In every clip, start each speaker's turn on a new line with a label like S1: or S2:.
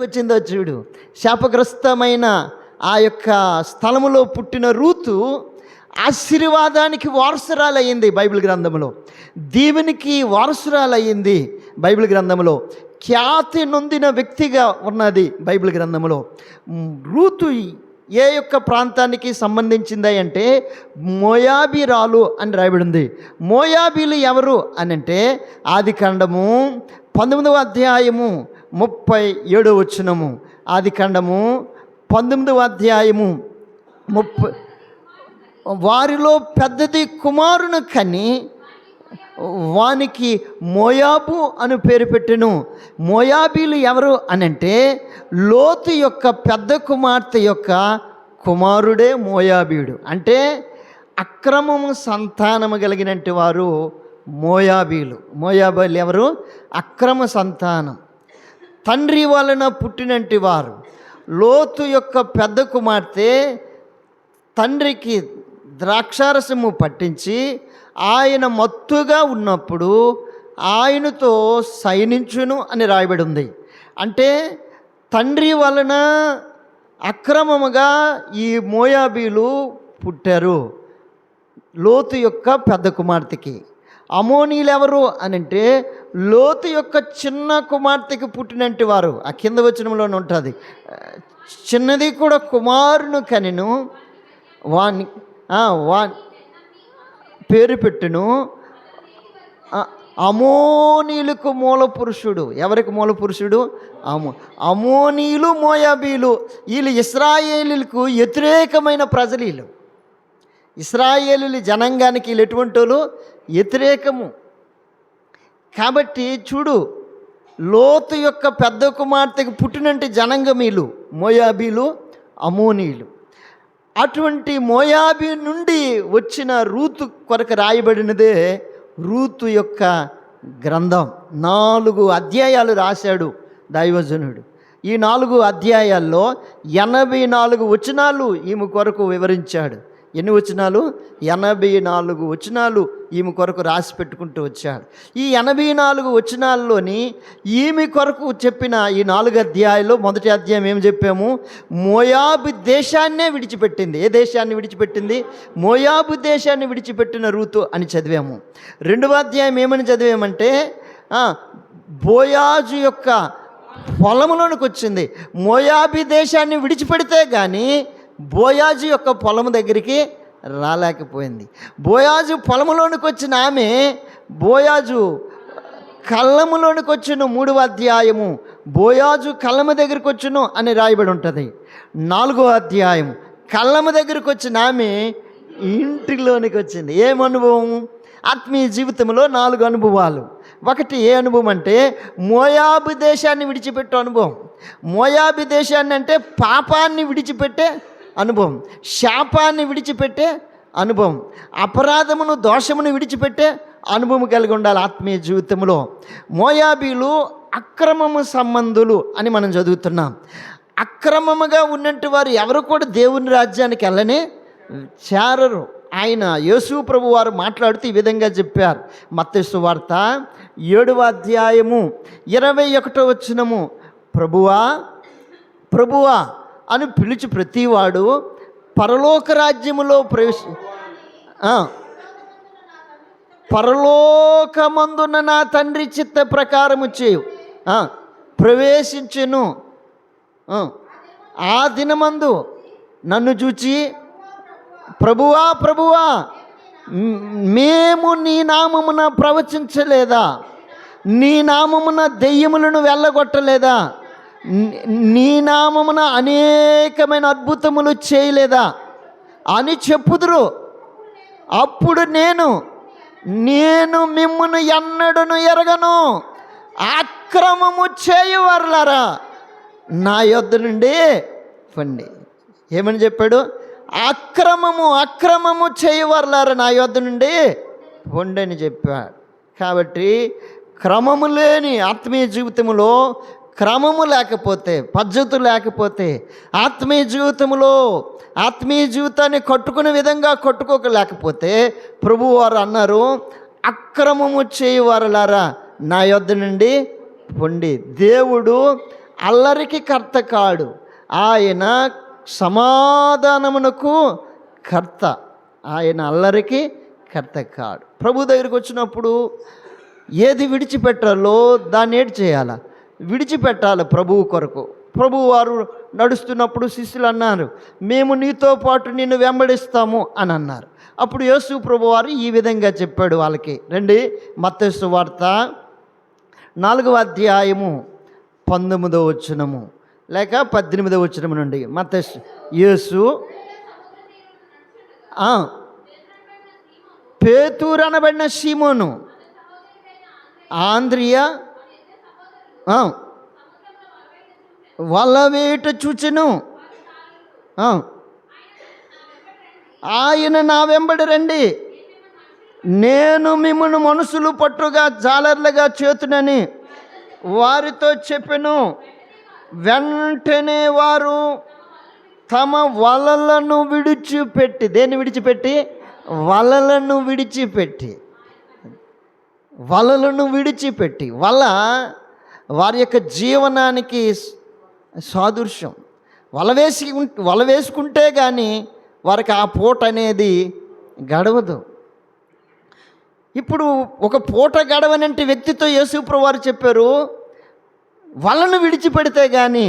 S1: వచ్చిందో చూడు. శాపగ్రస్తమైన ఆ యొక్క స్థలములో పుట్టిన రూతు ఆశీర్వాదానికి వారసురాలయ్యింది బైబిల్ గ్రంథంలో. దీవెనికి వారసురాలయ్యింది బైబిల్ గ్రంథంలో. ఖ్యాతి నొందిన వ్యక్తిగా ఉన్నది బైబిల్ గ్రంథంలో. రూతు ఏ యొక్క ప్రాంతానికి సంబంధించింది అంటే మోయాబీరాలు అని రాయబడింది. మోయాబీలు ఎవరు అని అంటే ఆదికాండము 19వ అధ్యాయము 37వ వచనము. ఆదికాండము 19వ అధ్యాయము 30. వారిలో పెద్దది కుమారుని కని వానికి మోయాబు అని పేరు పెట్టెను. మోయాబీలు ఎవరు అనంటే లోతు యొక్క పెద్ద కుమార్తె యొక్క కుమారుడే మోయాబీయుడు. అంటే అక్రమము సంతానము కలిగినట్టు వారు మోయాబీలు. మోయాబీలు ఎవరు? అక్రమ సంతానం, తండ్రి వలన పుట్టినట్టు వారు. లోతు యొక్క పెద్ద కుమార్తె తండ్రికి ద్రాక్షారసము పట్టించి ఆయన మత్తుగా ఉన్నప్పుడు ఆయనతో సైనించును అని రాయబడి ఉంది. అంటే తండ్రి వలన అక్రమముగా ఈ మోయాబీలు పుట్టారు లోతు యొక్క పెద్ద కుమార్తెకి. అమోనీలు ఎవరు అని అంటే లోతు యొక్క చిన్న కుమార్తెకి పుట్టినట్టు వారు. ఆ కింద వచనంలోనే ఉంటుంది. చిన్నది కూడా కుమారును కనెను, వాని పేరు పెట్టును. అమోనీలకు మూల పురుషుడు. ఎవరికి మూల పురుషుడు? అమోనీలు, మోయాబీలు. వీళ్ళు ఇశ్రాయేలీలకు వ్యతిరేకమైన ప్రజలు. వీళ్ళు ఇశ్రాయేలీల జనాంగానికి వీళ్ళు ఎటువంటి వాళ్ళు? వ్యతిరేకము. కాబట్టి చూడు, లోతు యొక్క పెద్ద కుమార్తెకు పుట్టినట్టు జనాంగం వీళ్ళు మోయాబీలు, అమోనీలు. అటువంటి మోయాబీ నుండి వచ్చిన రూతు కొరకు రాయబడినదే రూతు యొక్క గ్రంథం. 4 అధ్యాయాలు రాశాడు దైవజనుడు. ఈ 4 అధ్యాయాల్లో 84 వచనాలు ఈమె కొరకు వివరించాడు. ఎన్ని వచనాలు? 84 వచనాలు ఈమె కొరకు రాసి పెట్టుకుంటూ వచ్చాడు. ఈ 84 వచనాల్లోని ఈమె కొరకు చెప్పిన ఈ 4 అధ్యాయాల్లో మొదటి అధ్యాయం ఏం చెప్పాము? మోయాబు దేశాన్నే విడిచిపెట్టింది. ఏ దేశాన్ని విడిచిపెట్టింది? మోయాబు దేశాన్ని విడిచిపెట్టిన రూతు అని చదివాము. 2వ అధ్యాయం ఏమని చదివామంటే బోయాజు యొక్క పొలములోనికి వచ్చింది. మోయాబు దేశాన్ని విడిచిపెడితే కానీ బోయాజు యొక్క పొలము దగ్గరికి రాలేకపోయింది. బోయాజు పొలములోనికి వచ్చిన ఆమె బోయాజు కళ్ళములోనికి వచ్చును. 3వ అధ్యాయము బోయాజు కళ్ళము దగ్గరికి వచ్చును అని రాయబడి ఉంటుంది. 4వ అధ్యాయం కళ్ళము దగ్గరికి వచ్చిన ఆమె ఇంటిలోనికి వచ్చింది. ఏం అనుభవం? ఆత్మీయ జీవితంలో 4 అనుభవాలు. ఒకటి ఏ అనుభవం అంటే మోయాబు దేశాన్ని విడిచిపెట్టే అనుభవం. మోయాబు దేశాన్ని అంటే పాపాన్ని విడిచిపెట్టే అనుభవం, శాపాన్ని విడిచిపెట్టే అనుభవం, అపరాధమును దోషమును విడిచిపెట్టే అనుభవం కలిగి ఉండాలి ఆత్మీయ జీవితంలో. మోయాబీలు అక్రమము సంబంధులు అని మనం చదువుతున్నాం. అక్రమముగా ఉన్నట్టు వారు ఎవరు కూడా దేవుని రాజ్యానికి వెళ్ళనే చేరరు. ఆయన యేసు ప్రభు వారు మాట్లాడుతూ ఈ విధంగా చెప్పారు. మత్తయి సువార్త 7వ అధ్యాయము 21వ వచనము. ప్రభువా ప్రభువా అని పిలిచి ప్రతివాడు పరలోక రాజ్యములో పరలోకమందున్న నా తండ్రి చిత్త ప్రకారము చేయు ప్రవేశించెను. ఆ దినమందు నన్ను చూచి ప్రభువా ప్రభువా మేము నీ నామమున ప్రవచించలేదా? నీ నామమున దెయ్యములను వెళ్ళగొట్టలేదా? నీ నామమున అనేకమైన అద్భుతములు చేయలేదా అని చెప్పుదురు. అప్పుడు నేను మిమ్మును ఎన్నడను ఎరగను, అక్రమము చేయువారులారా నా యొద్ద నుండి పండి. ఏమని చెప్పాడు? అక్రమము చేయువారులారా నా యొద్ద నుండి పొండి అని చెప్పాడు. కాబట్టి క్రమము లేని ఆత్మీయ జీవితంలో, క్రమము లేకపోతే, పద్ధతి లేకపోతే, ఆత్మీయ జీవితాన్ని కట్టుకునే విధంగా కట్టుకోలేకపోతే ప్రభువు వారు అన్నారు, అక్రమము చేయువారులారా నా యొద్ద నుండి పొండి. దేవుడు అల్లరికి కర్త కాడు, ఆయన సమాధానమునకు కర్త. ఆయన అల్లరికి కర్త కాడు. ప్రభు దగ్గరికి వచ్చినప్పుడు ఏది విడిచిపెట్టాలో దాన్ని ఏడు చేయాలా? విడిచిపెట్టాలి ప్రభువు కొరకు. ప్రభువు వారు నడుస్తున్నప్పుడు శిష్యులు అన్నారు, మేము నీతో పాటు నిన్ను వెంబడిస్తాము అని అన్నారు. అప్పుడు యేసు ప్రభు వారు ఈ విధంగా చెప్పాడు వాళ్ళకి. రండి, మత్తయి సువార్త 4వ అధ్యాయము 19వ వచనము లేక 18వ వచనము నుండి. మత్తయి యేసు పేతురు అనబడిన సీమోను, ఆంద్రియా వలవేట చూచెను, ఆయన నా వెంబడి రండి, నేను మిమ్మల్ని మనుషులు పట్టుగా జాలర్లుగా చేతునని వారితో చెప్పెను. వెంటనే వారు తమ వలలను విడిచిపెట్టి, దేన్ని విడిచిపెట్టి? వలలను విడిచిపెట్టి. వలలను విడిచిపెట్టి. వారి యొక్క జీవనానికి సాదృశ్యం. వల వేసుకుంటే కానీ వారికి ఆ పూట అనేది గడవదు. ఇప్పుడు ఒక పూట గడవనంటే వ్యక్తితో యేసుప్రభువు వారు చెప్పారు, వలను విడిచిపెడితే కానీ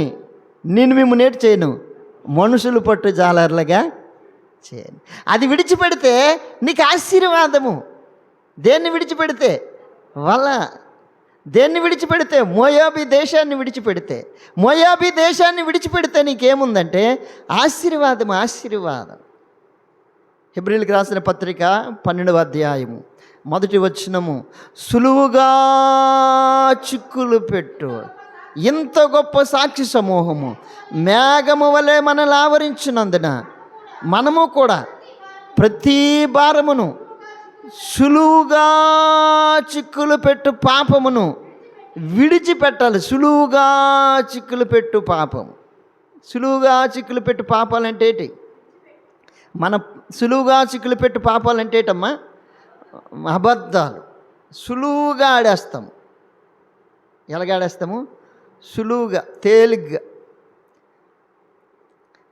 S1: నేను మేము నేటి చేయను, మనుషులు పట్టు జాలర్లుగా చేయను. అది విడిచిపెడితే నీకు ఆశీర్వాదము. దేన్ని విడిచిపెడితే? వల. దేన్ని విడిచిపెడితే? మోయాబీ దేశాన్ని విడిచిపెడితే. మోయాబీ దేశాన్ని విడిచిపెడితే నీకేముందంటే ఆశీర్వాదం. ఆశీర్వాదం. హెబ్రీయులకు రాసిన పత్రిక 12వ అధ్యాయము 1వ వచనము, సులువుగా చిక్కులు పెట్టు ఇంత గొప్ప సాక్షి సమూహము మేఘము వలె మనల్ని ఆవరించినందున మనము కూడా ప్రతి భారమును సులువుగా చిక్కులు పెట్టు పాపమును విడిచిపెట్టాలి. సులువుగా చిక్కులు పెట్టు పాపం. సులువుగా చిక్కులు పెట్టు పాపాలంటే ఏంటి? మన సులువుగా చిక్కులు పెట్టు పాపాలంటే ఏంటమ్మా? అబద్ధాలు. సులువుగా ఆడేస్తాము. ఎలాగాడేస్తాము? సులువుగా, తేలిగ్గా.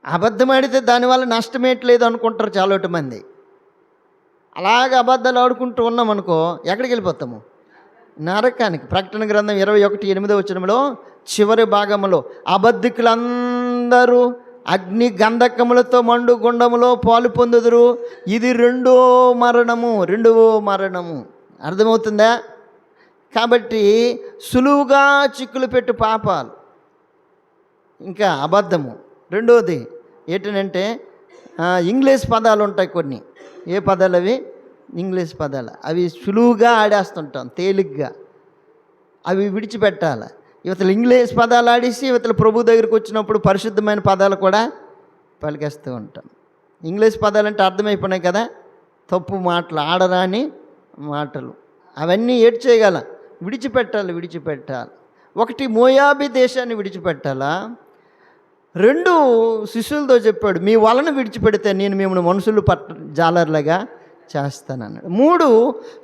S1: అబద్ధం ఆడితే దానివల్ల నష్టమేట్లేదు అనుకుంటారు చాలా మంది. అలాగ అబద్ధాలు ఆడుకుంటూ ఉన్నామనుకో ఎక్కడికి వెళ్ళిపోతాము? నరకానికి. ప్రకటన గ్రంథం 21:8 వచనంలో చివరి భాగంలో అబద్ధికులందరూ అగ్ని గంధకములతో మండు గుండములో పాలు పొందుదురు, ఇది రెండవ మరణము. అర్థమవుతుందా? కాబట్టి సులువుగా చిక్కులు పెట్టు పాపాలు, ఇంకా అబద్ధము. రెండవది ఏంటంటే ఇంగ్లీష్ పదాలు ఉంటాయి కొన్ని. ఏ పదాలు అవి? ఇంగ్లీష్ పదాలు. అవి సులువుగా ఆడేస్తుంటాం, తేలిగ్గా. అవి విడిచిపెట్టాలి. ఇవతలు ఇంగ్లీష్ పదాలు ఆడేసి ఇవతలు ప్రభు దగ్గరికి వచ్చినప్పుడు పరిశుద్ధమైన పదాలు కూడా పలికేస్తూ ఉంటాం. ఇంగ్లీష్ పదాలు అంటే అర్థమైపోయినాయి కదా, తప్పు మాటలు, ఆడరాని మాటలు. అవన్నీ ఏడు చేయగల విడిచిపెట్టాలి. ఒకటి మోయాబీ దేశాన్ని విడిచిపెట్టాలా. 2 శిష్యులతో చెప్పాడు, మీ వలను విడిచిపెడితే నేను మిమ్మల్ని మనుషులు జాలర్లుగా చేస్తానన్నాడు. 3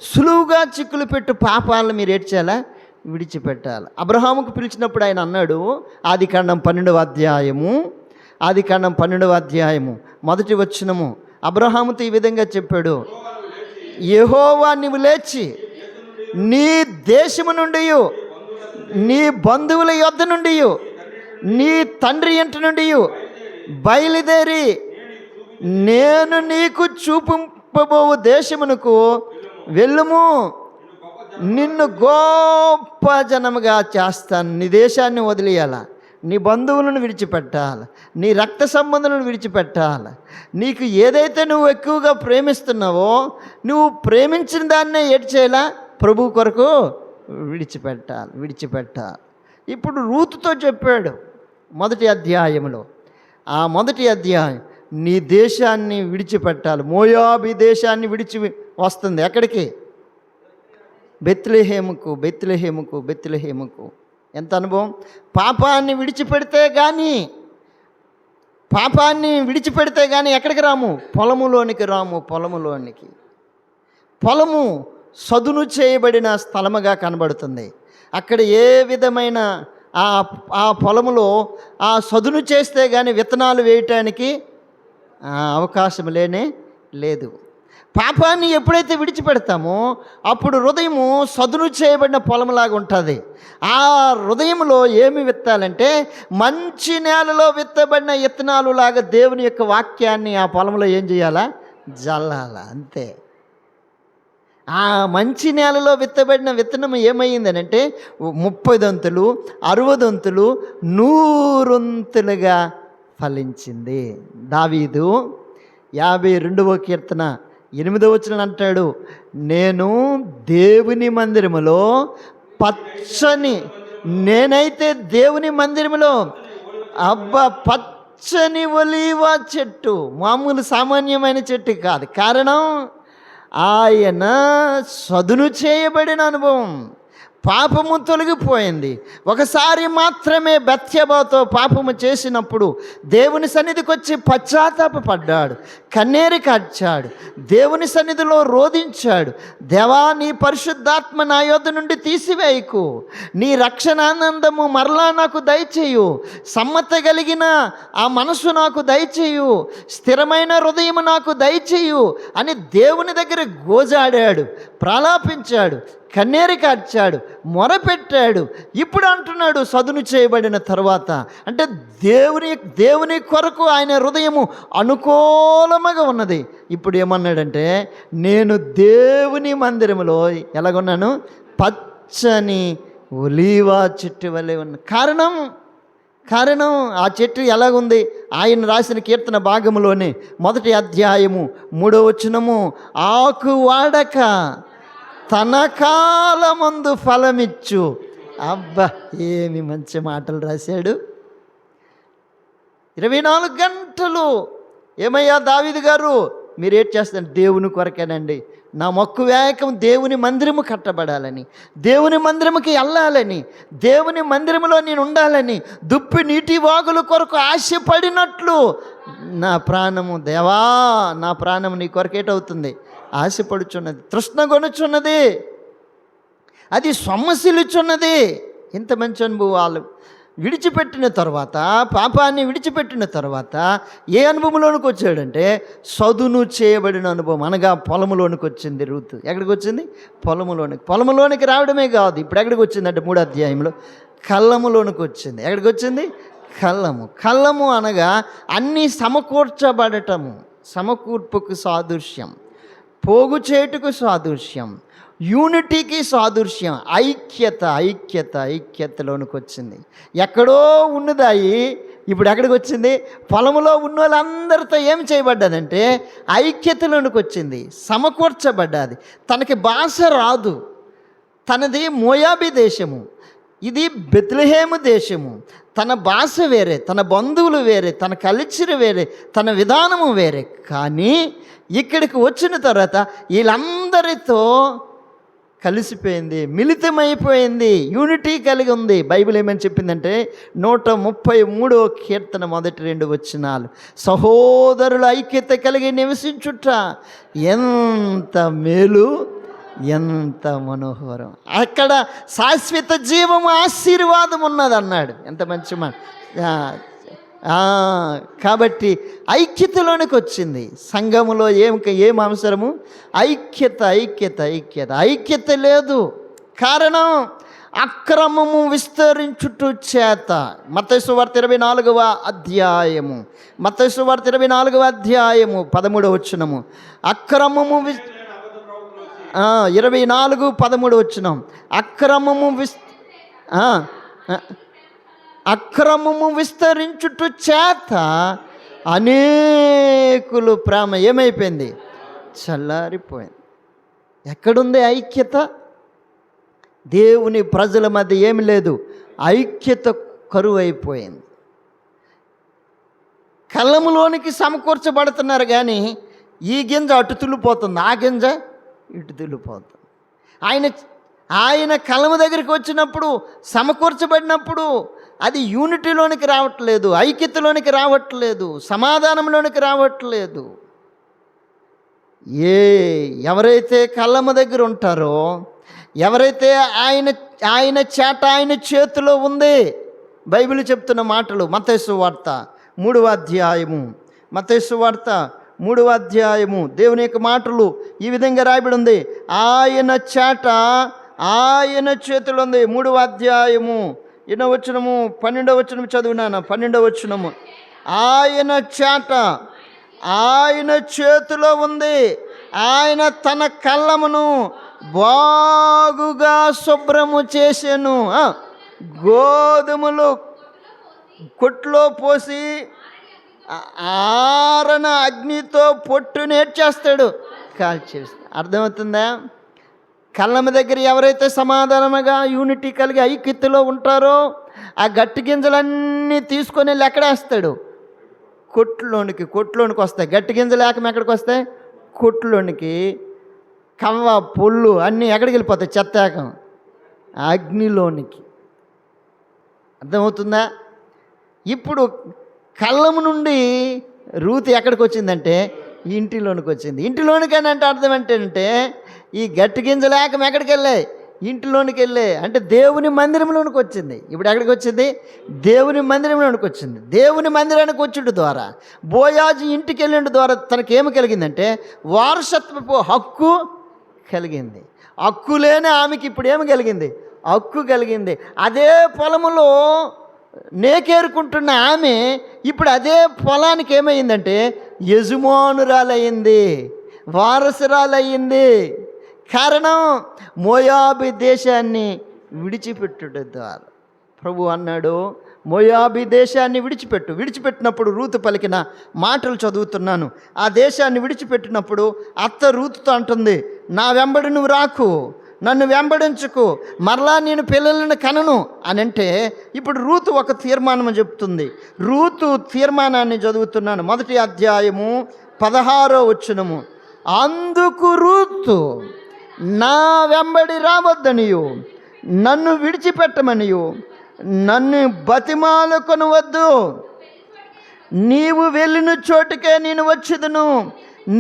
S1: సులువుగా చిక్కులు పెట్టు పాపాలను మీరు ఏడ్చేలా విడిచిపెట్టాలి. అబ్రహాముకు పిలిచినప్పుడు ఆయన అన్నాడు, ఆదికాండం 12వ అధ్యాయము 1వ వచనము, అబ్రహాముతో ఈ విధంగా చెప్పాడు, యెహోవా నీవు లేచి నీ దేశము నుండి, నీ బంధువుల యొద్ద నుండి, నీ తండ్రి ఇంటి నుండి బయలుదేరి నేను నీకు చూపింపబోవు దేశమునకు వెళ్ళుము, నిన్ను గొప్ప జనముగా చేస్తాను. నీ దేశాన్ని వదిలేయాల, నీ బంధువులను విడిచిపెట్టాలి, నీ రక్త సంబంధులను విడిచిపెట్టాలి. నీకు ఏదైతే నువ్వు ఎక్కువగా ప్రేమిస్తున్నావో నువ్వు ప్రేమించిన దాన్నే ఏడ్చేలా ప్రభు కొరకు విడిచిపెట్టాలి. ఇప్పుడు రూతుతో చెప్పాడు 1వ అధ్యాయంలో. ఆ 1వ అధ్యాయం, నీ దేశాన్ని విడిచిపెట్టాలి. మోయాబీ దేశాన్ని విడిచి వస్తుంది. ఎక్కడికి? బెత్లెహేముకు. ఎంత అనుభవం! పాపాన్ని విడిచిపెడితే కానీ ఎక్కడికి రాము? పొలములోనికి రాము. పొలము సదును చేయబడిన స్థలముగా కనబడుతుంది. అక్కడ ఏ విధమైన ఆ ఆ పొలములో ఆ సదును చేస్తే కానీ విత్తనాలు వేయటానికి అవకాశం లేనే లేదు. పాపాన్ని ఎప్పుడైతే విడిచిపెడతామో అప్పుడు హృదయము సదును చేయబడిన పొలంలాగా ఉంటుంది. ఆ హృదయంలో ఏమి విత్తాలంటే మంచి నేలలో విత్తబడిన విత్తనాలు లాగా దేవుని యొక్క వాక్యాన్ని ఆ పొలంలో ఏం చేయాలా? జల్లాల, అంతే. ఆ మంచి నేలలో విత్తబడిన విత్తనం ఏమైందనంటే 30 దంతులు, 60 దంతులు, 100 ఫలించింది. దావీదు 52వ కీర్తన 8వ వచనం అంటాడు, నేను దేవుని మందిరములో నేనైతే దేవుని మందిరములో పచ్చని ఒలీవ చెట్టు, మామూలు సామాన్యమైన చెట్టు కాదు. కారణం ఆయన సదును చేయబడిన అనుభవం. పాపము తొలగిపోయింది. ఒకసారి మాత్రమే బత్షెబతో పాపము చేసినప్పుడు దేవుని సన్నిధికి వచ్చి పశ్చాత్తాపపడ్డాడు, కన్నీరు కార్చాడు, దేవుని సన్నిధిలో రోదించాడు. దేవా, నీ పరిశుద్ధాత్మ నా యొద్ద నుండి తీసివేయకు, నీ రక్షణానందము మరలా నాకు దయచేయు, సమ్మత కలిగిన ఆ మనసు నాకు దయచేయు, స్థిరమైన హృదయం నాకు దయచేయు అని దేవుని దగ్గర గోజాడాడు, ప్రలాపించాడు, కన్నీరు కార్చాడు, మొరపెట్టాడు. ఇప్పుడు అంటున్నాడు సదును చేయబడిన తర్వాత అంటే దేవుని కొరకు ఆయన హృదయము అనుకూలముగా ఉన్నది. ఇప్పుడు ఏమన్నాడంటే, నేను దేవుని మందిరములో ఎలాగున్నాను? పచ్చని ఒలీవ చెట్టు వలె ఉన్న. కారణం ఆ చెట్టు ఎలాగుంది? ఆయన రాసిన కీర్తన భాగములోనే 1వ అధ్యాయము 3వ వచనము, ఆకు వాడక తన కాలమందు ఫలమిచ్చు. అబ్బా, ఏమి మంచి మాటలు రాశాడు. 24 గంటలు ఏమయ్యా దావీదు గారు మీరు ఏం చేస్తారు? దేవుని కొరకేనండి. నా మొక్కు వేయకం దేవుని మందిరము కట్టబడాలని, దేవుని మందిరముకి వెళ్ళాలని, దేవుని మందిరములో నేను ఉండాలని, దుప్పి నీటి వాగుల కొరకు ఆశపడినట్లు నా ప్రాణము, దేవా నా ప్రాణము నీ కొరకేటవుతుంది, ఆశపడుచున్నది, తృష్ణగొనుచున్నది, అది సొమ్మసిలుచున్నది. ఇంత మంచి అనుభవాలు విడిచిపెట్టిన తర్వాత, పాపాన్ని విడిచిపెట్టిన తర్వాత ఏ అనుభవంలోనికి వచ్చాడంటే సదును చేయబడిన అనుభవం. అనగా పొలములోనికి వచ్చింది రూతు. ఎక్కడికి వచ్చింది? పొలములోనికి రావడమే కాదు, ఇప్పుడు ఎక్కడికి వచ్చిందంటే 3వ అధ్యాయంలో కళ్ళములోనికి వచ్చింది. ఎక్కడికి వచ్చింది? కళ్ళము అనగా అన్నీ సమకూర్చబడటము, సమకూర్పుకు సాదృశ్యం, పోగు చేటుకు సాదృశ్యం, యూనిటీకి సాదృశ్యం, ఐక్యతలోనికి వచ్చింది. ఎక్కడో ఉన్నదాయి ఇప్పుడు ఎక్కడికి వచ్చింది? పొలంలో ఉన్న వాళ్ళందరితో ఏం చేయబడ్డదంటే ఐక్యతలోనికి వచ్చింది, సమకూర్చబడ్డది. తనకి భాష రాదు, తనది మోయాబీ దేశము, ఇది బెత్లెహేము దేశము. తన భాష వేరే, తన బంధువులు వేరే, తన కల్చర్ వేరే, తన విధానము వేరే. కానీ ఇక్కడికి వచ్చిన తర్వాత వీళ్ళందరితో కలిసిపోయింది, మిళితమైపోయింది, యూనిటీ కలిగి ఉంది. బైబిల్ ఏమని చెప్పిందంటే 133వ కీర్తన 1-2 వచనాలు, సహోదరుల ఐక్యత కలిగి నివసించుట ఎంత మేలు, ఎంత మనోహరం, అక్కడ శాశ్వత జీవము ఆశీర్వాదం ఉన్నది అన్నాడు. ఎంత మంచి మాట. కాబట్టి ఐక్యతలోనికి వచ్చింది. సంఘములో ఏం అవసరము? ఐక్యత లేదు. కారణం అక్రమము విస్తరించుట చేత. మత్తయి సువార్త 24వ అధ్యాయము 13వ వచనము, అక్రమము 24:13 వచనం, అక్రమము విస్తరించుట చేత అనేకులు ప్రేమ ఏమైపోయింది? చల్లారిపోయింది. ఎక్కడుంది ఐక్యత? దేవుని ప్రజల మధ్య ఏమి లేదు, ఐక్యత కరువైపోయింది. కళ్ళములోనికి సమకూర్చబడుతున్నారు కానీ ఈ గింజ అటు తుల్లిపోతుంది, ఆ గింజ ఇటు తుల్లిపోతుంది. ఆయన కళ్ళము దగ్గరికి వచ్చినప్పుడు, సమకూర్చబడినప్పుడు అది యూనిటీలోనికి రావట్లేదు, ఐక్యతలోనికి రావట్లేదు, సమాధానంలోనికి రావట్లేదు. ఎవరైతే కళ్ళము దగ్గర ఉంటారో, ఎవరైతే ఆయన ఆయన చేట ఆయన చేతిలో ఉంది. బైబిల్ చెప్తున్న మాటలు మత్తయి సువార్త 3వ అధ్యాయము, మత్తయి సువార్త 3వ అధ్యాయము దేవుని యొక్క మాటలు ఈ విధంగా రాయబడి ఉంది. ఆయన చేట ఆయన చేతిలో ఉంది. 3వ అధ్యాయము 8వ వచనము 12వ వచనం చదువునాను. 12వ వచనము, ఆయన చేట ఆయన చేతిలో ఉంది. ఆయన తన కళ్ళమును బాగుగా శుభ్రము చేసెను. గోధుమలు కొట్లో పోసి ఆరన అగ్నితో పొట్టు నేర్చేస్తాడు, కాల్చేస్తాడు. అర్థమవుతుందా? కళ్ళమ దగ్గర ఎవరైతే సమాధానముగా యూనిటీ కలిగి ఐక్యతలో ఉంటారో ఆ గట్టి గింజలన్నీ తీసుకొని వెళ్ళి ఎక్కడేస్తాడు? కొట్లోనికి వస్తాయి. గట్టి గింజలు ఏకం ఎక్కడికి వస్తాయి? కొట్లోనికి. కవ్వ పొల్లు అన్నీ ఎక్కడికి వెళ్ళిపోతాయి? చెత్తాకం అగ్నిలోనికి. అర్థమవుతుందా? ఇప్పుడు కళ్ళము నుండి రూతు ఎక్కడికి వచ్చిందంటే ఇంటిలోనికి వచ్చింది. ఇంటిలోనికి అని అంటే అర్థం ఏంటంటే ఈ గట్టి గింజలేకం ఎక్కడికి వెళ్ళాయి? ఇంటిలోనికి వెళ్ళాయి. అంటే దేవుని మందిరంలోనికి వచ్చింది. ఇప్పుడు ఎక్కడికి వచ్చింది? దేవుని మందిరంలోనికి వచ్చింది. దేవుని మందిరానికి వచ్చుట ద్వారా, బోయాజు ఇంటికి వెళ్ళిన ద్వారా తనకేమి కలిగిందంటే వారసత్వపు హక్కు కలిగింది. హక్కు లేని ఆమెకి ఇప్పుడు ఏమి కలిగింది? హక్కు కలిగింది. అదే పొలములో నేకేరుకుంటున్న ఆమె ఇప్పుడు అదే పొలానికి ఏమైందంటే యజమానురాలయ్యింది, వారసురాలయ్యింది. కారణం మోయాబు దేశాన్ని విడిచిపెట్టుట ద్వారా. ప్రభు అన్నాడు, మోయాబు దేశాన్ని విడిచిపెట్టినప్పుడు రూతు పలికిన మాటలు చదువుతున్నాను. ఆ దేశాన్ని విడిచిపెట్టినప్పుడు అత్త రూతుతో అంటుంది, నా వెంబడి నువ్వు రాకు, నన్ను వెంబడించుకు, మరలా నేను పిల్లలను కనను అని అంటే ఇప్పుడు రూతు ఒక తీర్మానం చెప్తుంది. రూతు తీర్మానాన్ని చదువుతున్నాను. 1వ అధ్యాయము 16వ వచనము, అందుకు రూతు నా వెంబడి రావద్దనియు, నన్ను విడిచిపెట్టమనియు నన్ను బతిమాలుకొనవద్దు. నీవు వెళ్ళిన చోటుకే నేను వచ్చేదను,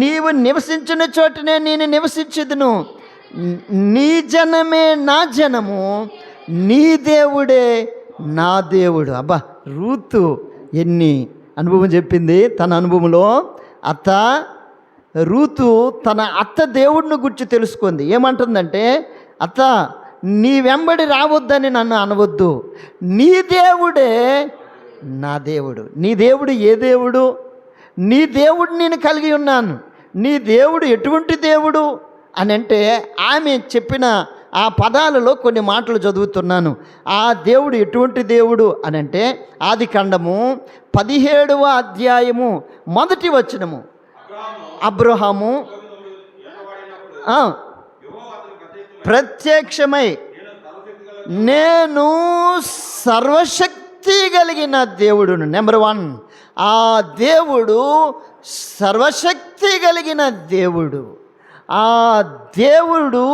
S1: నీవు నివసించిన చోటనే నేను నివసించేదను. నీ జనమే నా జనము, నీ దేవుడే నా దేవుడు. అబ్బా, రూతు ఎన్ని అనుభవం చెప్పింది తన అనుభవంలో. రూతు తన అత్త దేవుడిని గురించి తెలుసుకుంది. ఏమంటుందంటే, అత్త నీ వెంబడి రావద్దని నన్ను అనవద్దు, నీ దేవుడే నా దేవుడు. నీ దేవుడు ఏ దేవుడు? నీ దేవుడు నేను కలిగి ఉన్నాను. నీ దేవుడు ఎటువంటి దేవుడు అని అంటే ఆమె చెప్పిన ఆ పదాలలో కొన్ని మాటలు చదువుతున్నాను. ఆ దేవుడు ఎటువంటి దేవుడు అని అంటే ఆదికాండము 17వ అధ్యాయము 1వ వచనము, అబ్రహాము ప్రత్యక్షమై నేను సర్వశక్తి కలిగిన దేవుడును. నెంబర్ 1, ఆ దేవుడు సర్వశక్తి కలిగిన దేవుడు. ఆ దేవుడు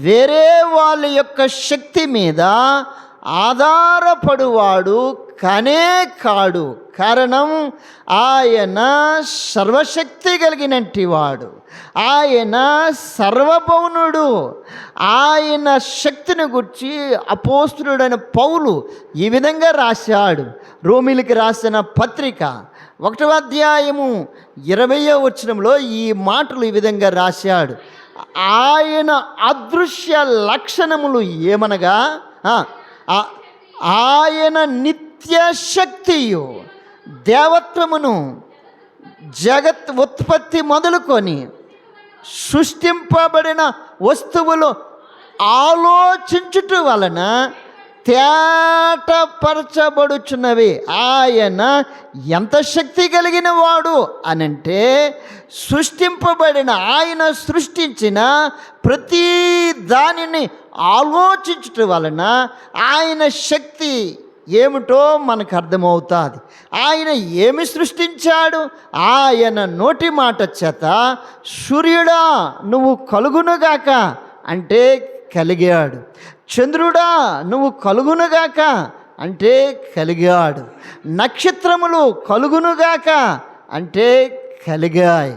S1: వేరే వాళ్ళ యొక్క శక్తి మీద ఆధారపడువాడు కానే కాడు. కారణం ఆయన సర్వశక్తి కలిగినట్టి వాడు, ఆయన సర్వభౌనుడు. ఆయన శక్తిని గురించి అపోస్తులుడైన పౌలు ఈ విధంగా రాశాడు. రోమీయులకు రాసిన పత్రిక 1వ అధ్యాయము 20వ వచనంలో ఈ మాటలు ఈ విధంగా రాశాడు. ఆయన అదృశ్య లక్షణములు ఏమనగా ఆయన నిత్య శక్తియు దేవత్వమును జగత్ ఉత్పత్తి మొదలుకొని సృష్టింపబడిన వస్తువులు ఆలోచించుట వలన తేటపరచబడుచున్నవి. ఆయన ఎంత శక్తి కలిగిన వాడు అనంటే సృష్టింపబడిన, ఆయన సృష్టించిన ప్రతి దానిని ఆలోచించుట వలన ఆయన శక్తి ఏమిటో మనకు అర్థమవుతుంది. ఆయన ఏమి సృష్టించాడు? ఆయన నోటి మాట చేత సూర్యుడా నువ్వు కలుగునుగాక అంటే కలిగాడు, చంద్రుడా నువ్వు కలుగునుగాక అంటే కలిగాడు, నక్షత్రములు కలుగునుగాక అంటే కలిగాయి,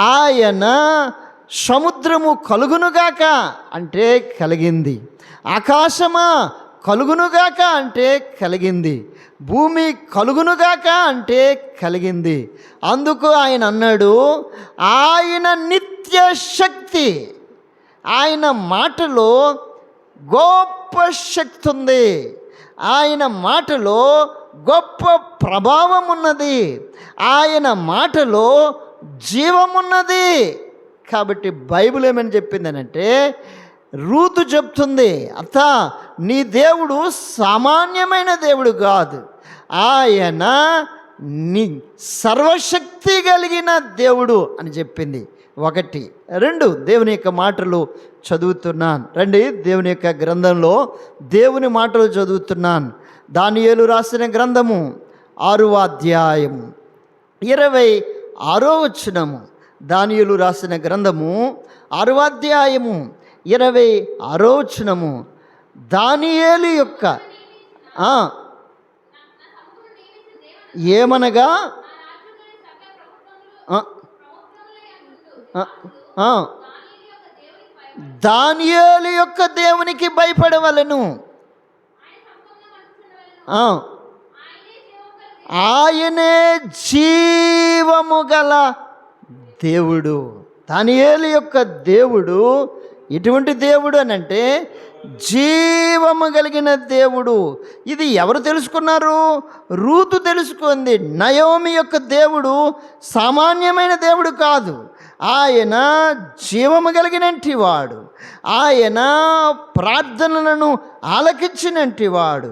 S1: ఆయన సముద్రము కలుగునుగాక అంటే కలిగింది, ఆకాశమా కలుగునుగాక అంటే కలిగింది, భూమి కలుగునుగాక అంటే కలిగింది. అందుకు ఆయన అన్నాడు, ఆయన నిత్య శక్తి, ఆయన మాటలో గొప్ప శక్తి ఉంది, ఆయన మాటలో గొప్ప ప్రభావం ఉన్నది, ఆయన మాటలో జీవమున్నది. కాబట్టి బైబిల్ ఏమని చెప్పిందనంటే, రూతు చెప్తుంది, అత్త నీ దేవుడు సామాన్యమైన దేవుడు కాదు, ఆయన నీ సర్వశక్తి కలిగిన దేవుడు అని చెప్పింది. 1, 2 దేవుని యొక్క మాటలు చదువుతున్నాను. రండి, దేవుని యొక్క గ్రంథంలో దేవుని మాటలు చదువుతున్నాను. దానియేలు రాసిన గ్రంథము 6వ అధ్యాయము 26వ వచనము. దానియేలు రాసిన గ్రంథము 6వ అధ్యాయము 26వ వచనము. దానియేలు యొక్క ఏమనగా దానియేలు యొక్క దేవునికి భయపడవలెను, ఆయనే జీవము గల దేవుడు. దానియేలు యొక్క దేవుడు ఎటువంటి దేవుడు అనంటే జీవము కలిగిన దేవుడు. ఇది ఎవరు తెలుసుకున్నారు? రూతు తెలుసుకుంది. నయోమి యొక్క దేవుడు సామాన్యమైన దేవుడు కాదు, ఆయన జీవము కలిగినట్టి వాడు, ఆయన ప్రార్థనలను ఆలకించినట్టి వాడు,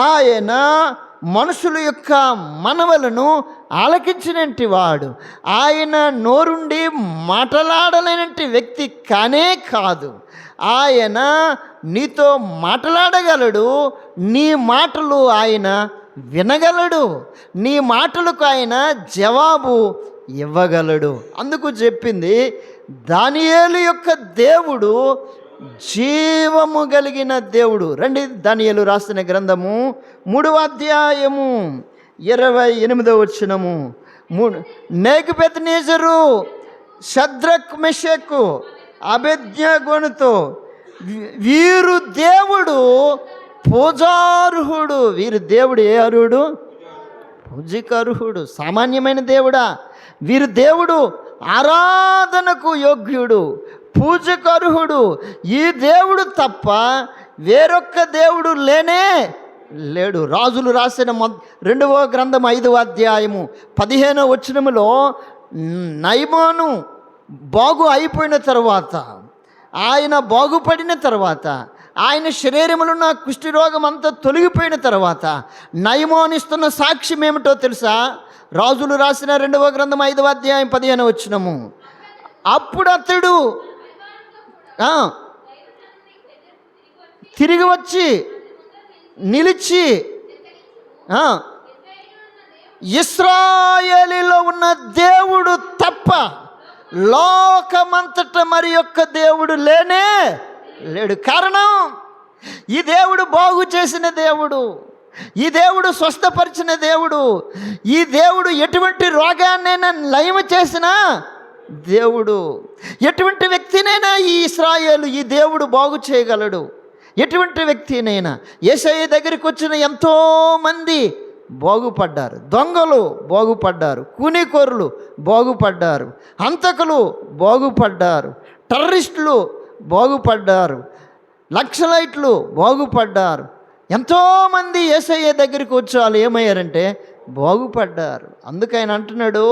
S1: ఆయన మనుషుల యొక్క మనవలను ఆలకించినట్టి వాడు, ఆయన నోరుండి మాట్లాడలేనట్టి వ్యక్తి కానే కాదు. ఆయన నీతో మాట్లాడగలడు, నీ మాటలు ఆయన వినగలడు, నీ మాటలకు ఆయన జవాబు ఇవ్వగలడు. అందుకు చెప్పింది, దానియేలు యొక్క దేవుడు జీవము కలిగిన దేవుడు. రండి, దానియేలు రాసిన గ్రంథము 3వ అధ్యాయము 28వ వచనము. నెబుకద్నెజరు షద్రక్ మెషకు అబేద్నెగోనుతో వీరు దేవుడు పూజార్హుడు. వీరు దేవుడు ఏ అర్హుడు? పూజకర్హుడు. సామాన్యమైన దేవుడా? వీరు దేవుడు ఆరాధనకు యోగ్యుడు, పూజకర్హుడు. ఈ దేవుడు తప్ప వేరొక్క దేవుడు లేనే లేడు. రాజులు రాసిన 2వ గ్రంథం 5వ అధ్యాయము 15వ వచనములో నయమాను బాగు అయిపోయిన తర్వాత, ఆయన బాగుపడిన తర్వాత, ఆయన శరీరములో ఉన్న కుష్ఠరోగం అంతా తొలగిపోయిన తర్వాత నయమానిస్తున్న సాక్ష్యం ఏమిటో తెలుసా? రాజులు రాసిన 2వ గ్రంథం 5వ అధ్యాయం 15వ వచనము. అప్పుడు అతడు తిరిగి వచ్చి నిలిచి ఇశ్రాయేలులో ఉన్న దేవుడు తప్ప లోకమంతట మరి యొక్క దేవుడు లేనే లేడు. కారణం, ఈ దేవుడు బాగు చేసిన దేవుడు, ఈ దేవుడు స్వస్థపరిచిన దేవుడు, ఈ దేవుడు ఎటువంటి రోగాన్నైనా నయం చేసిన దేవుడు, ఎటువంటి వ్యక్తినైనా ఈ ఇశ్రాయేలు ఈ దేవుడు బాగు చేయగలడు. ఎటువంటి వ్యక్తినైనా యేసయ్య దగ్గరికి వచ్చిన ఎంతోమంది బాగుపడ్డారు. దొంగలు బాగుపడ్డారు, కూనికోరులు బాగుపడ్డారు, హంతకులు బాగుపడ్డారు, టెర్రరిస్టులు బాగుపడ్డారు, నక్సలైట్లు బాగుపడ్డారు. ఎంతోమంది యేసయ్య దగ్గరికి వచ్చి వాళ్ళు ఏమయ్యారంటే బాగుపడ్డారు. అందుకైన అంటున్నాడు,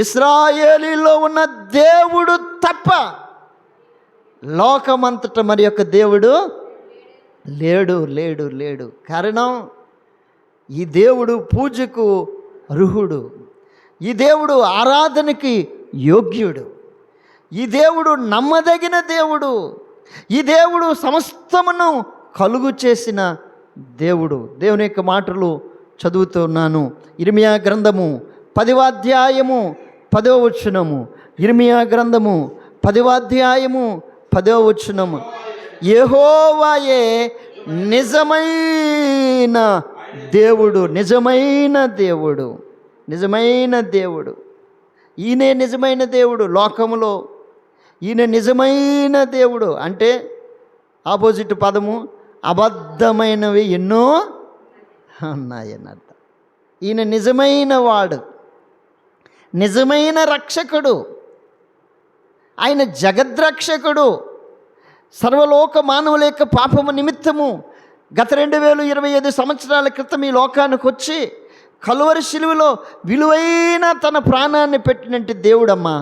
S1: ఇశ్రాయేలీలో ఉన్న దేవుడు తప్ప లోకమంతట మరి యొక్క దేవుడు లేడు లేడు లేడు. కారణం, ఈ దేవుడు పూజకు అర్హుడు, ఈ దేవుడు ఆరాధనకి యోగ్యుడు, ఈ దేవుడు నమ్మదగిన దేవుడు, ఈ దేవుడు సమస్తమును కలుగు చేసిన దేవుడు. దేవుని యొక్క మాటలు చదువుతున్నాను. ఇర్మియా గ్రంథము 10వ అధ్యాయము 10వ వచనము. ఇర్మియా గ్రంథము 10వ అధ్యాయము 10వ వచనము. యెహోవాయే నిజమైన దేవుడు, నిజమైన దేవుడు, నిజమైన దేవుడు. ఈయనే నిజమైన దేవుడు లోకములో. ఈయన నిజమైన దేవుడు అంటే ఆపోజిట్ పదము అబద్ధమైనవి ఎన్నో ఉన్నాయన్నర్థం. ఈయన నిజమైన వాడు, నిజమైన రక్షకుడు, ఆయన జగద్రక్షకుడు. సర్వలోక మానవుల యొక్క పాపము నిమిత్తము గత 2025 సంవత్సరాల క్రితం ఈ లోకానికి వచ్చి కలువరి శిలువలో విలువైన తన ప్రాణాన్ని పెట్టినట్టు దేవుడమ్మా.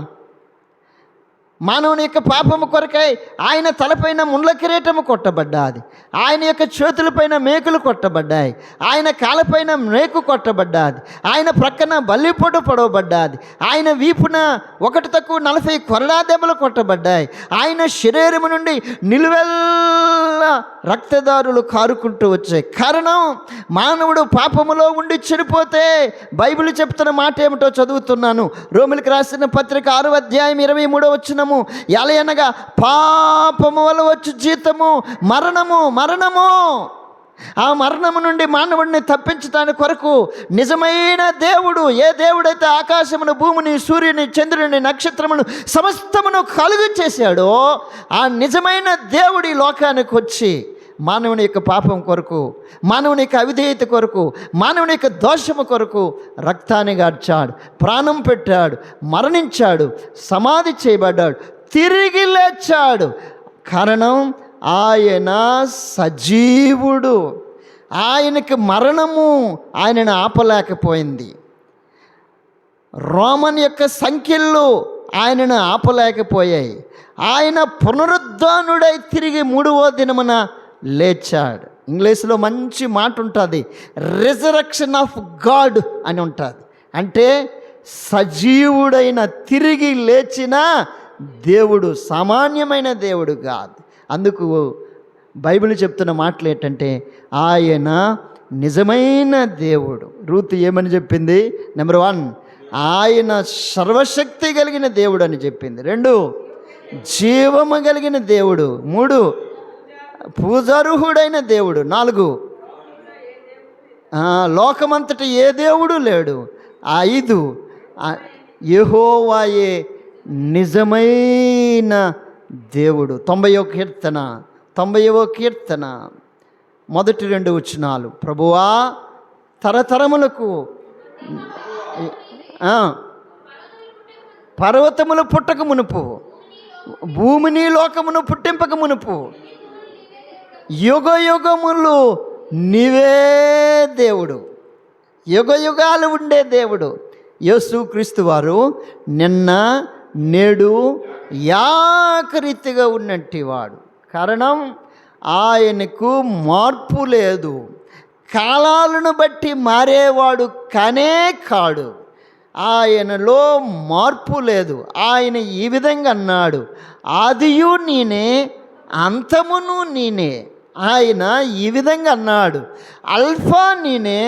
S1: మానవుని యొక్క పాపము కొరకై ఆయన తలపైన ముండ్ల కిరీటము కొట్టబడ్డాది, ఆయన యొక్క చేతులపైన మేకులు కొట్టబడ్డాయి, ఆయన కాళ్ళపైన మేకు కొట్టబడ్డాది, ఆయన ప్రక్కన బల్లిపొడు పొడవబడ్డాది, ఆయన వీపున 1-40 కొరడా దెబ్బలు కొట్టబడ్డాయి, ఆయన శరీరము నుండి నిలువెల్ల రక్తదారులు కారుకుంటూ వచ్చాయి. కారణం, మానవుడు పాపములో ఉండి చెడిపోతే బైబిల్ చెప్తున్న మాట ఏమిటో చదువుతున్నాను. రోమిలికి రాసిన పత్రిక 6వ అధ్యాయం 23వ వచనము, ఎలయనగా పాపము వల్ల వచ్చు జీతము మరణము, మరణము. ఆ మరణము నుండి మానవుడిని తప్పించడానికి కొరకు నిజమైన దేవుడు, ఏ దేవుడైతే ఆకాశమును, భూమిని, సూర్యుని, చంద్రుని, నక్షత్రమును సమస్తమును కలుగు చేశాడో ఆ నిజమైన దేవుడి లోకానికి వచ్చి మానవుని యొక్క పాపం కొరకు, మానవుని యొక్క అవిధేయత కొరకు, మానవుని యొక్క దోషము కొరకు రక్తాన్ని గార్చాడు, ప్రాణం పెట్టాడు, మరణించాడు, సమాధి చేయబడ్డాడు, తిరిగి లేచాడు. కారణం, ఆయన సజీవుడు. ఆయనకి మరణము ఆయనను ఆపలేకపోయింది. రోమన్ యొక్క సంఖ్యలు ఆయనను ఆపలేకపోయాయి. ఆయన పునరుద్ధానుడై తిరిగి 3వ దినమున లేచాడు. ఇంగ్లీష్లో మంచి మాట ఉంటుంది, రిజరక్షన్ ఆఫ్ గాడ్ అని ఉంటుంది. అంటే సజీవుడైన, తిరిగి లేచిన దేవుడు సామాన్యమైన దేవుడు కాదు. అందుకు బైబిల్ చెప్తున్న మాటలు ఏంటంటే ఆయన నిజమైన దేవుడు. రూతు ఏమని చెప్పింది? నెంబర్ 1, ఆయన సర్వశక్తి కలిగిన దేవుడు అని చెప్పింది. 2, జీవము కలిగిన దేవుడు. 3, పూజార్హుడైన దేవుడు. 4, లోకమంతటి ఏ దేవుడు లేడు. 5, యెహోవాయే నిజమైన దేవుడు. 90వ కీర్తన మొదటి 2 వచనాలు, ప్రభువా తరతరములకు పర్వతములు పుట్టక మునుపు, భూమిని లోకమును పుట్టింపక మునుపు, యుగ యుగములు నీవే దేవుడు, యుగ యుగాలు ఉండే దేవుడు. యేసుక్రీస్తు వారు నిన్న నేడు ఏకరీతిగా ఉన్నట్టివాడు. కారణం, ఆయనకు మార్పు లేదు. కాలాలను బట్టి మారేవాడు కానే కాడు. ఆయనలో మార్పు లేదు. ఆయన ఈ విధంగా అన్నాడు, ఆదియు నేనే, అంతమును నేనే. ఆయన ఈ విధంగా అన్నాడు, అల్ఫా నేనే,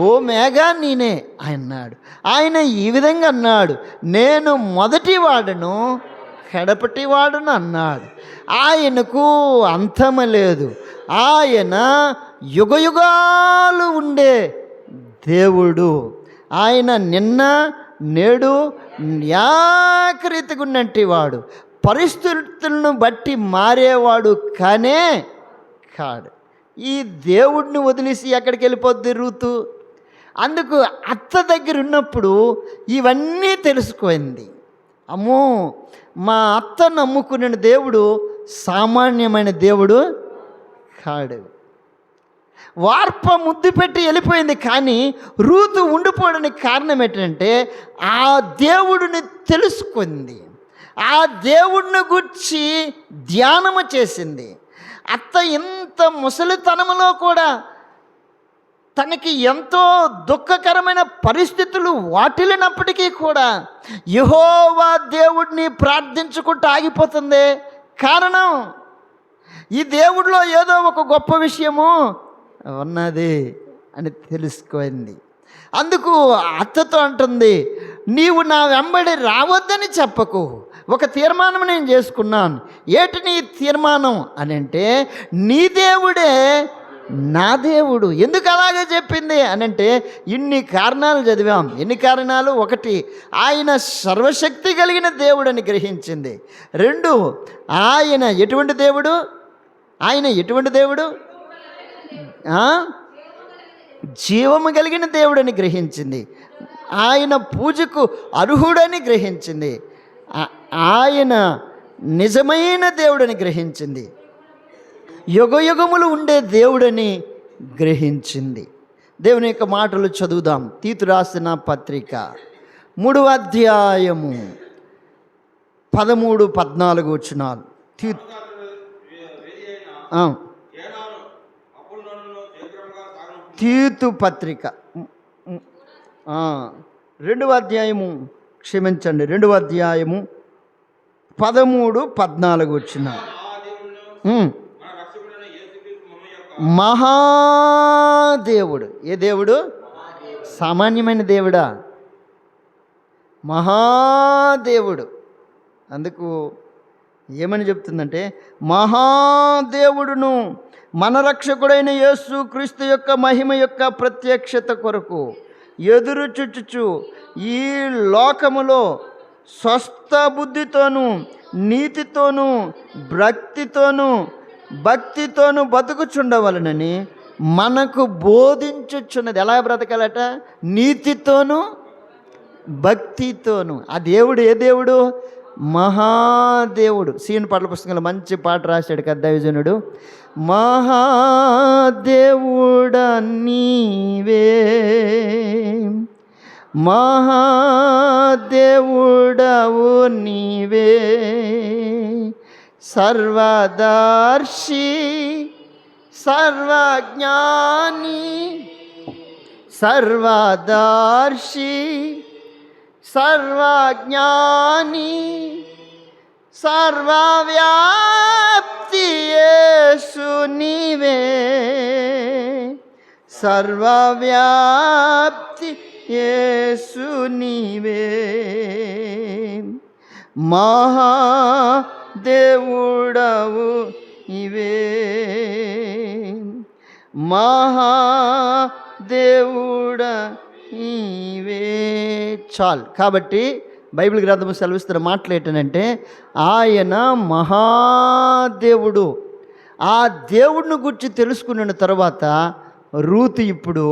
S1: ఓమేగా నేనే అన్నాడు. ఆయన ఈ విధంగా అన్నాడు, నేను మొదటి వాడును, కడపటి వాడును అన్నాడు. ఆయనకు అంతము లేదు. ఆయన యుగయుగాలు ఉండే దేవుడు. ఆయన నిన్న నేడు ఏకరీతిగా ఉన్నట్టు వాడు. పరిస్థితులను బట్టి మారేవాడు కానే కాడు. ఈ దేవుడిని వదిలేసి ఎక్కడికి వెళ్ళిపోద్ది రూతు? అందుకు అత్త దగ్గర ఉన్నప్పుడు ఇవన్నీ తెలుసుకుంది. అమ్మో, మా అత్త నమ్ముకున్న దేవుడు సామాన్యమైన దేవుడు కాడు. వార్ప ముద్దు పెట్టి వెళ్ళిపోయింది. కానీ రూతు ఉండిపోవడానికి కారణం ఏంటంటే ఆ దేవుడిని తెలుసుకుంది, ఆ దేవుడిని గురించి ధ్యానము చేసింది. అత్త ఇంత ముసలితనములో కూడా తనకి ఎంతో దుఃఖకరమైన పరిస్థితులు వాటిల్లినప్పటికీ కూడా యెహోవా దేవుడిని ప్రార్థించుకుంటూ ఆగిపోతుంది. కారణం, ఈ దేవుడిలో ఏదో ఒక గొప్ప విషయము ఉన్నది అని తెలుసుకుంది. అందుకు అత్తతో అంటుంది, నీవు నా వెంబడి రావద్దని చెప్పకు, ఒక తీర్మానం నేను చేసుకున్నాను. ఏటి నీ తీర్మానం అని అంటే, నీ దేవుడే నా దేవుడు. ఎందుకు అలాగే చెప్పింది అని అంటే, ఇన్ని కారణాలు చదివాం. ఎన్ని కారణాలు? 1, ఆయన సర్వశక్తి కలిగిన దేవుడని గ్రహించింది. 2, ఆయన ఎటువంటి దేవుడు? ఆయన ఎటువంటి దేవుడు? జీవము కలిగిన దేవుడని గ్రహించింది. ఆయన పూజకు అర్హుడని గ్రహించింది. ఆయన నిజమైన దేవుడని గ్రహించింది. యుగయుగములు ఉండే దేవుడని గ్రహించింది. దేవుని యొక్క మాటలు చదువుదాం. తీతు రాసిన పత్రిక 3వ అధ్యాయము 13-14 వచనాలు. తీతు పత్రిక 2వ అధ్యాయము, క్షమించండి, 2వ అధ్యాయము 13-14 వచనాలు. మహాదేవుడు. ఏ దేవుడు? సామాన్యమైన దేవుడా? మహాదేవుడు. అందుకు ఏమని చెప్తుందంటే, మహాదేవుడును మన రక్షకుడైన యేసు క్రీస్తు యొక్క మహిమ యొక్క ప్రత్యక్షత కొరకు ఎదురు చుచుచు ఈ లోకములో స్వస్థ బుద్ధితోనూ నీతితోనూ భక్తితోనూ బతుకుచుండవలనని మనకు బోధించుచున్నది. ఎలా బ్రతకాలట? నీతితోనూ భక్తితోనూ. ఆ దేవుడు ఏ దేవుడు? మహాదేవుడు. సీన్ పాటల పుస్తకంలో మంచి పాట రాశాడు కదా దైవజనుడు. మహాదేవుడా నీవే, మహాదేవుడవు నీవే, సర్వదర్శి సర్వజ్ఞాని, సర్వదర్శి సర్వజ్ఞాని, సర్వవ్యాప్తి యేసు నీవే, సర్వవ్యాప్తి యేసు నీవే, మహాదేవుడవు ఇవే, మహాదేవుడ ఇవే. చాలు. కాబట్టి బైబిల్ గ్రంథము సెలవిస్తున్న మాటలు ఏంటంటే, ఆయన మహాదేవుడు. ఆ దేవుడిని గురించి తెలుసుకున్న తర్వాత రూతు ఇప్పుడు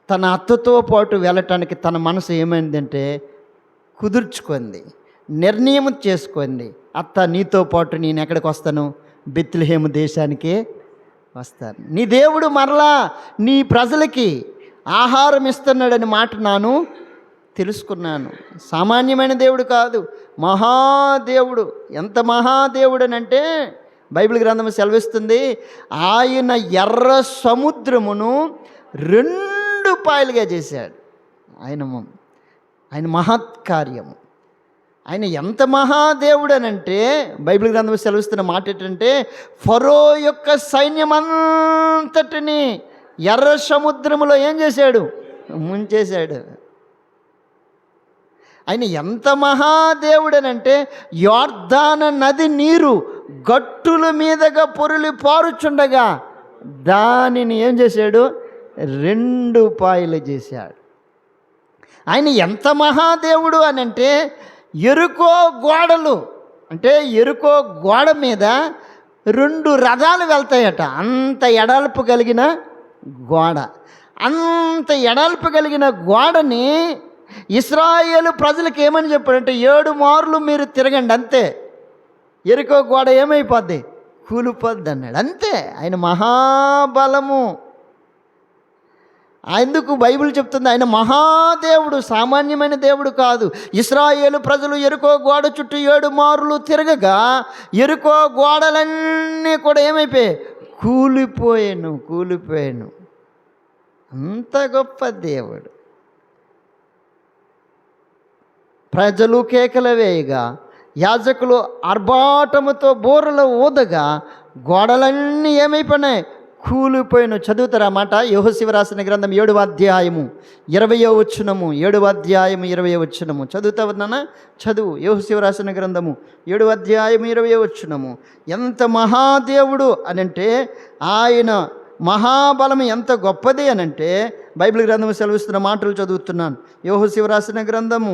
S1: తన అత్తతో పాటు వెళ్ళటానికి తన మనసు ఏమైందంటే కుదుర్చుకుంది, నిర్ణయం చేసుకుంది. అత్త, నీతో పాటు నేను ఎక్కడికి వస్తాను? బెత్లెహేము దేశానికి వస్తాను. నీ దేవుడు మరలా నీ ప్రజలకి ఆహారం ఇస్తున్నాడని మాట నాను తెలుసుకున్నాను. సామాన్యమైన దేవుడు కాదు, మహాదేవుడు. ఎంత మహాదేవుడు అని అంటే బైబిల్ గ్రంథం సెలవిస్తుంది, ఆయన ఎర్ర సముద్రమును 2 పాయలుగా చేశాడు. ఆయన మహత్కార్యము. ఆయన ఎంత మహాదేవుడు అని అంటే బైబిల్ గ్రంథం సెలవిస్తున్న మాట ఏంటంటే, ఫరో యొక్క సైన్యమంతటిని ఎర్ర సముద్రములో ఏం చేశాడు? ముంచేశాడు. ఆయన ఎంత మహాదేవుడనంటే, యొర్దాన నది నీరు గట్టుల మీదగా పొరులి పారుచుండగా దానిని ఏం చేశాడు? 2 పాయలు చేశాడు. ఆయన ఎంత మహాదేవుడు అని అంటే, ఎరుకో గోడలు అంటే ఎరుకో గోడ మీద 2 రథాలు వెళ్తాయట. అంత ఎడల్పు కలిగిన గోడ. అంత ఎడల్పు కలిగిన గోడని ఇశ్రాయేలు ప్రజలకు ఏమని చెప్పాడంటే, 7 మార్లు మీరు తిరగండి, అంతే ఎరుకో గోడ ఏమైపోద్ది? కూలిపోద్ది అన్నాడు. అంతే. ఆయన మహాబలము. అందుకు బైబిల్ చెప్తుంది ఆయన మహాదేవుడు, సామాన్యమైన దేవుడు కాదు. ఇశ్రాయేలు ప్రజలు ఎరుకో గోడ చుట్టూ 7 మార్లు తిరగగా ఎరుకో గోడలన్నీ కూడా ఏమైపోయాయి? కూలిపోయాను. అంత గొప్ప దేవుడు. ప్రజలు కేకలు వేయగా, యాజకులు ఆర్భాటముతో బోరలు ఊదగా గోడలన్నీ ఏమైపోయినాయి? కూలిపోయిన. చదువుతారా మాట? యెహోషువ రాసిన గ్రంథం 7వ అధ్యాయము 20వ వచనము. 7వ అధ్యాయము 20వ వచనము చదువుతా ఉన్నానా? చదువు. యెహోషువ రాసిన గ్రంథము 7వ అధ్యాయము 20వ వచనము. ఎంత మహాదేవుడు అనంటే, ఆయన మహాబలం ఎంత గొప్పది అనంటే బైబిల్ గ్రంథము సెలవిస్తున్న మాటలు చదువుతున్నాను. యెహోషువ రాసిన గ్రంథము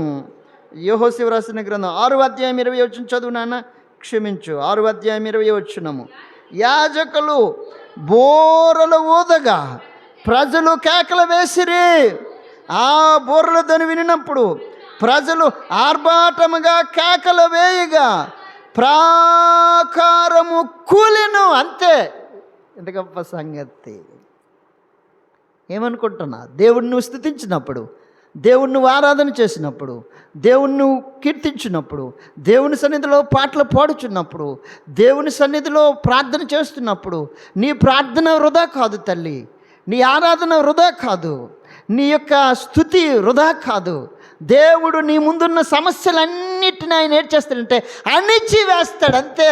S1: 6వ అధ్యాయం 20వ వచనం చదువు నాన్న. క్షమించు. 6వ అధ్యాయం 20వ వచనము. యాజకులు బోరలు ఊదగా ప్రజలు కేకలు వేసిరి. ఆ బోరల ధ్వని వినినప్పుడు ప్రజలు ఆర్భాటముగా కేకలు వేయగా ప్రాకారము కూలెను. అంతే. ఎంత గొప్ప సంగతి. ఏమనుకుంటున్నా? దేవుడిని నువ్వు స్తుతించినప్పుడు, దేవుణ్ణి ఆరాధన చేసినప్పుడు, దేవుణ్ణి కీర్తించినప్పుడు, దేవుని సన్నిధిలో పాటలు పాడుచున్నప్పుడు, దేవుని సన్నిధిలో ప్రార్థన చేస్తున్నప్పుడు నీ ప్రార్థన వృధా కాదు తల్లి, నీ ఆరాధన వృధా కాదు, నీ యొక్క స్తుతి వృధా కాదు. దేవుడు నీ ముందున్న సమస్యలన్నిటిని ఆయన ఏం చేస్తాడంటే అణిచి వేస్తాడు. అంతే.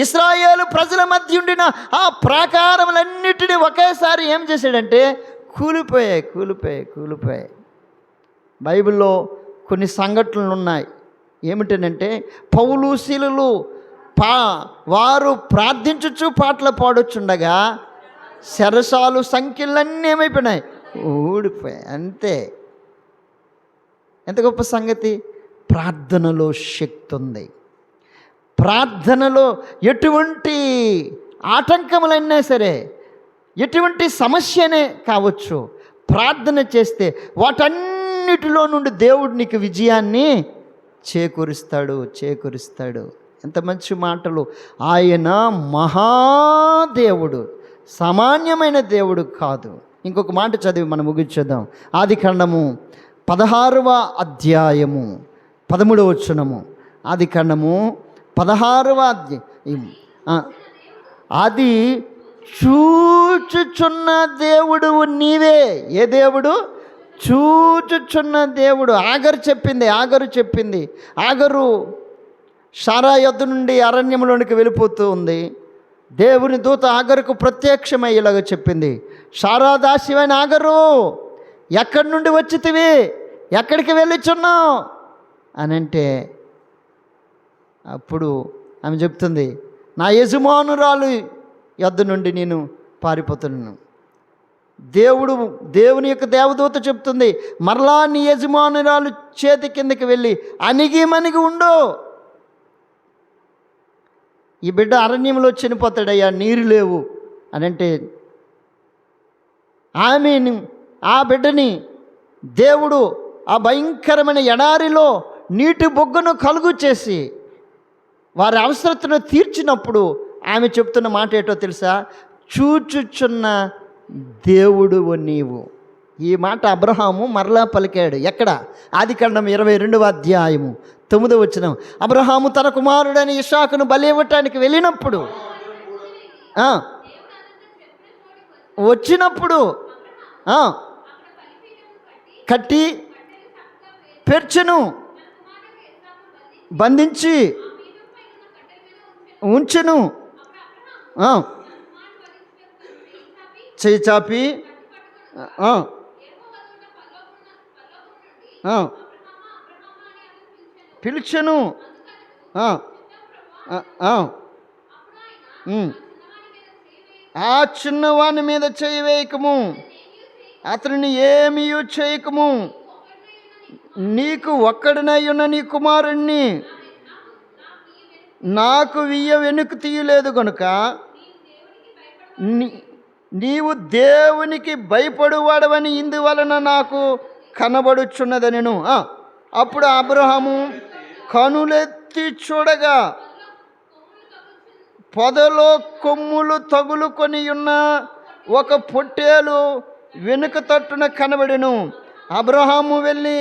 S1: ఇశ్రాయేలు ప్రజల మధ్య ఉండిన ఆ ప్రాకారములన్నిటినీ ఒకేసారి ఏం చేశాడంటే కూలిపోయాయి. బైబిల్లో కొన్ని సంఘటనలు ఉన్నాయి. ఏమిటనంటే పౌలు శీలులు వారు ప్రార్థించుచు పాటలు పాడుచుండగా శరసాలు సంఖ్యలన్నీ ఏమైపోయినాయి? ఊడిపోయాయి. అంతే. ఎంత గొప్ప సంగతి. ప్రార్థనలో శక్తి ఉంది. ప్రార్థనలో ఎటువంటి ఆటంకములైనా సరే, ఎటువంటి సమస్యనే కావచ్చు, ప్రార్థన చేస్తే వాటన్నిటిలో నుండి దేవుడు నీకు విజయాన్ని చేకూరుస్తాడు. ఎంత మంచి మాటలు. ఆయన మహాదేవుడు, సామాన్యమైన దేవుడు కాదు. ఇంకొక మాట చదివి మనం ముగించేద్దాం. ఆదికాండము 16వ అధ్యాయము 13వ వచనము. ఆదికాండము 16వ అధ్యాయం. అది చూచుచున్న దేవుడు నీవే. ఏ దేవుడు? చూచుచున్న దేవుడు. ఆగరు చెప్పింది. ఆగరు సారా యొద్ద నుండి అరణ్యంలోనికి వెళ్ళిపోతూ ఉంది. దేవుని దూత ఆగరుకు ప్రత్యక్షమయ్యేలాగా చెప్పింది, సారా దాసివైన ఆగరు, ఎక్కడి నుండి వచ్చితివి? ఎక్కడికి వెళ్ళిచున్నావు అని అంటే, అప్పుడు ఆమె చెప్తుంది, నా యజమానురాలు యొద్ద నుండి నేను పారిపోతున్నాను. దేవుని యొక్క దేవదూత చెప్తుంది, మరలా నీ యజమానురాలు చేతి కిందకి వెళ్ళి అణిగి ఉండు. ఈ బిడ్డ అరణ్యంలో చనిపోతాడయ్యా, నీరు లేవు అని అంటే, ఆ బిడ్డని దేవుడు ఆ భయంకరమైన ఎడారిలో నీటి బొగ్గను కలుగు చేసి వారి అవసరతను తీర్చినప్పుడు ఆమె చెప్తున్న మాట ఏంటో తెలుసా? చూచుచున్న దేవుడువు నీవు. ఈ మాట అబ్రహాము మరలా పలికాడు. ఎక్కడ? ఆదికాండం 22వ అధ్యాయము 9వ వచనం. అబ్రహాము తన కుమారుడైన ఇస్సాకును బలి ఇవ్వటానికి వెళ్ళినప్పుడు వచ్చినప్పుడు కట్టి పెర్చెను బంధించి ఉంచెను. చేయి చాపి పిలిచెను. ఆ చిన్నవాని మీద చేయి వేయకము, అతనిని ఏమీ చేయకము, నీకు ఒక్కడినై ఉన్న నీ కుమారుణ్ణి నాకు వెనుక తీయలేదు కనుక నీవు దేవునికి భయపడువాడవని ఇందువలన నాకు కనబడుచున్నదనెను. అప్పుడు అబ్రహాము కనులెత్తి చూడగా పొదలో కొమ్ములు తగులుకొని ఉన్న ఒక పొట్టేలు వెనుక తట్టున కనబడెను. అబ్రహాము వెళ్ళి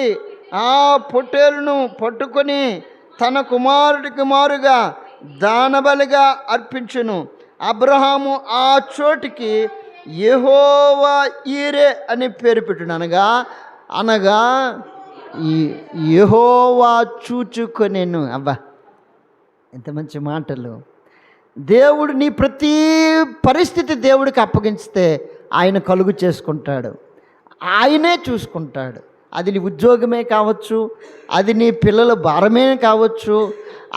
S1: ఆ పొట్టేలును పట్టుకొని తన కుమారుడికి మారుగా దానబలిగా అర్పించెను. అబ్రహాము ఆ చోటికి యెహోవా ఈరే అని పేరు పెట్టిన అనగా ఈ యెహోవా చూచుకొనెను. అబ్బా, ఎంత మంచి మాటలు. దేవుడు నీ ప్రతి పరిస్థితి దేవుడికి అప్పగించితే ఆయన కలుగు చేసుకుంటాడు, ఆయనే చూసుకుంటాడు. అది నీ ఉద్యోగమే కావచ్చు, అది నీ పిల్లల భారమే కావచ్చు,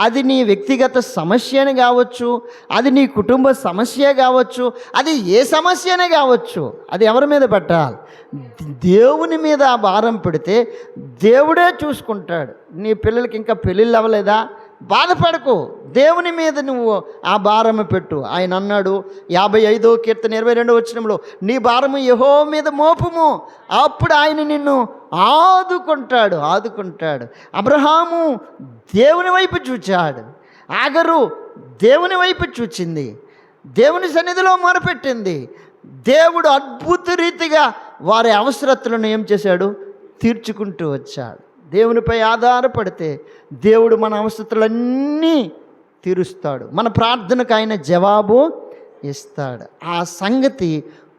S1: అది నీ వ్యక్తిగత సమస్యనే కావచ్చు, అది నీ కుటుంబ సమస్య కావచ్చు, అది ఏ సమస్యనే కావచ్చు. అది ఎవరి మీద పెట్టాలి? దేవుని మీద ఆ భారం పెడితే దేవుడే చూసుకుంటాడు. నీ పిల్లలకి ఇంకా పెళ్ళిళ్ళు అవ్వలేదా? బాధపడకు, దేవుని మీద నువ్వు ఆ భారము పెట్టు. ఆయన అన్నాడు 55వ కీర్తన 22వ వచనంలో, నీ భారము యెహోవా మీద మోపుము, అప్పుడు ఆయన నిన్ను ఆదుకుంటాడు. అబ్రహాము దేవుని వైపు చూచాడు, ఆగరు దేవుని వైపు చూచింది, దేవుని సన్నిధిలో మొరపెట్టింది. దేవుడు అద్భుత రీతిగా వారి అవసరతలను ఏం చేశాడు? తీర్చుకుంటూ వచ్చాడు. దేవునిపై ఆధారపడితే దేవుడు మన అవసరతలన్నీ తీరుస్తాడు, మన ప్రార్థనకు ఆయన జవాబు ఇస్తాడు. ఆ సంగతి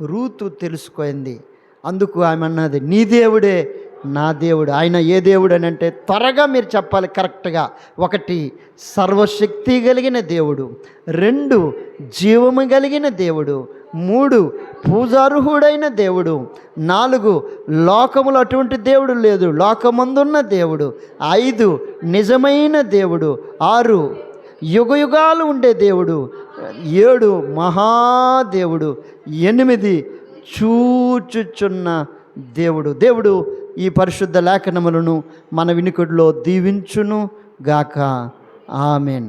S1: రూతు తెలుసుకుంది. అందుకు ఆమె అన్నది, నీ దేవుడే నా దేవుడు. ఆయన ఏ దేవుడు అని అంటే త్వరగా మీరు చెప్పాలి కరెక్ట్గా. 1, సర్వశక్తి కలిగిన దేవుడు. 2, జీవము కలిగిన దేవుడు. 3, పూజార్హుడైన దేవుడు. 4, లోకములో అటువంటి దేవుడు లేదు, లోకమందున్న దేవుడు. 5, నిజమైన దేవుడు. 6, యుగయుగాలు ఉండే దేవుడు. 7, మహాదేవుడు. 8, చూచుచున్న దేవుడు. దేవుడు ఈ పరిశుద్ధ లేఖనములను మన వినికిడిలో దీవించును గాక. ఆమేన్.